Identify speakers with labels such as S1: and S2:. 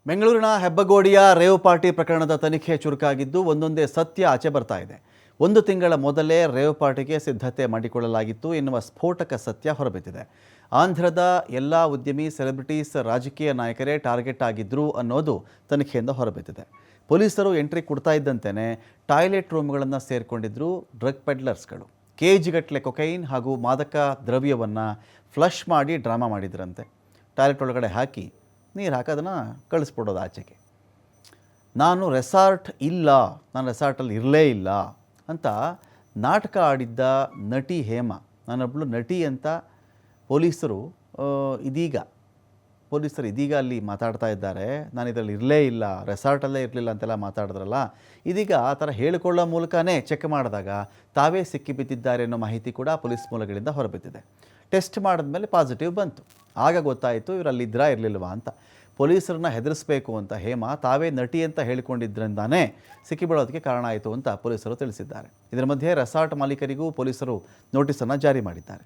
S1: ಬೆಂಗಳೂರಿನ ಹೆಬ್ಬಗೋಡಿಯ rave party ಪ್ರಕರಣದ ತನಿಖೆ ಚುರುಕಾಗಿದ್ದು ಒಂದೊಂದೇ ಸತ್ಯ ಆಚೆ ಬರ್ತಾ ಇದೆ. 1 ತಿಂಗಳ ಮೊದಲೇ ರೇವ್ ಪಾರ್ಟಿಗೆ ಸಿದ್ಧತೆ ಮಾಡಿಕೊಳ್ಳಲಾಗಿತ್ತು ಎನ್ನುವ ಸ್ಫೋಟಕ ಸತ್ಯ ಹೊರಬಿದ್ದಿದೆ. ಆಂಧ್ರದ ಎಲ್ಲ ಉದ್ಯಮಿ, ಸೆಲೆಬ್ರಿಟೀಸ್, ರಾಜಕೀಯ ನಾಯಕರೇ ಟಾರ್ಗೆಟ್ ಆಗಿದ್ರು ಅನ್ನೋದು ತನಿಖೆಯಿಂದ ಹೊರಬಿದ್ದಿದೆ. ಪೊಲೀಸರು ಎಂಟ್ರಿ ಕೊಡ್ತಾ ಇದ್ದಂತೆಯೇ ಟಾಯ್ಲೆಟ್ ರೂಮ್ಗಳನ್ನು ಸೇರಿಕೊಂಡಿದ್ರು ಡ್ರಗ್ ಪೆಡ್ಲರ್ಸ್ಗಳು. ಕೆಜಿಗಟ್ಟಲೆ ಕೊಕೈನ್ ಹಾಗೂ ಮಾದಕ ದ್ರವ್ಯವನ್ನು ಫ್ಲಶ್ ಮಾಡಿ ಡ್ರಾಮಾ ಮಾಡಿದ್ರಂತೆ. ಟಾಯ್ಲೆಟ್ ಒಳಗಡೆ ಹಾಕಿ ನೀರು ಹಾಕೋದನ್ನು ಕಳಿಸ್ಬಿಡೋದು ಆಚೆಗೆ. ನಾನು ರೆಸಾರ್ಟಲ್ಲಿ ಇರಲೇ ಇಲ್ಲ ಅಂತ ನಾಟಕ ಆಡಿದ್ದ ನಟಿ ಹೇಮಾ, ನಾನೊಬ್ಬಳು ನಟಿ ಅಂತ ಪೊಲೀಸರು ಇದೀಗ ಅಲ್ಲಿ ಮಾತಾಡ್ತಾ ಇದ್ದಾರೆ. ನಾನು ಇದರಲ್ಲಿ ಇರಲೇ ಇಲ್ಲ, ರೆಸಾರ್ಟಲ್ಲೇ ಇರಲಿಲ್ಲ ಅಂತೆಲ್ಲ ಮಾತಾಡಿದ್ರಲ್ಲ, ಇದೀಗ ಆ ಥರ ಹೇಳಿಕೊಳ್ಳೋ ಮೂಲಕನೇ ಚೆಕ್ ಮಾಡಿದಾಗ ತಾವೇ ಸಿಕ್ಕಿಬಿದ್ದಿದ್ದಾರೆ ಅನ್ನೋ ಮಾಹಿತಿ ಕೂಡ ಪೊಲೀಸ್ ಮೂಲಗಳಿಂದ ಹೊರಬಿದ್ದಿದೆ. ಟೆಸ್ಟ್ ಮಾಡಿದ್ಮೇಲೆ ಪಾಸಿಟಿವ್ ಬಂತು. ಆಗ ಗೊತ್ತಾಯಿತು ಇವರಲ್ಲಿದ್ದರಾ ಇರಲಿಲ್ವಾ ಅಂತ. ಪೊಲೀಸರನ್ನ ಹೆದರಿಸಬೇಕು ಅಂತ ಹೇಮಾ ತಾವೇ ನಟಿ ಅಂತ ಹೇಳಿಕೊಂಡಿದ್ದರಿಂದಾನೇ ಸಿಕ್ಕಿಬೀಳೋದಕ್ಕೆ ಕಾರಣ ಆಯಿತು ಅಂತ ಪೊಲೀಸರು ತಿಳಿಸಿದ್ದಾರೆ. ಇದರ ಮಧ್ಯೆ ರೆಸಾರ್ಟ್ ಮಾಲೀಕರಿಗೂ ಪೊಲೀಸರು ನೋಟಿಸನ್ನು ಜಾರಿ ಮಾಡಿದ್ದಾರೆ.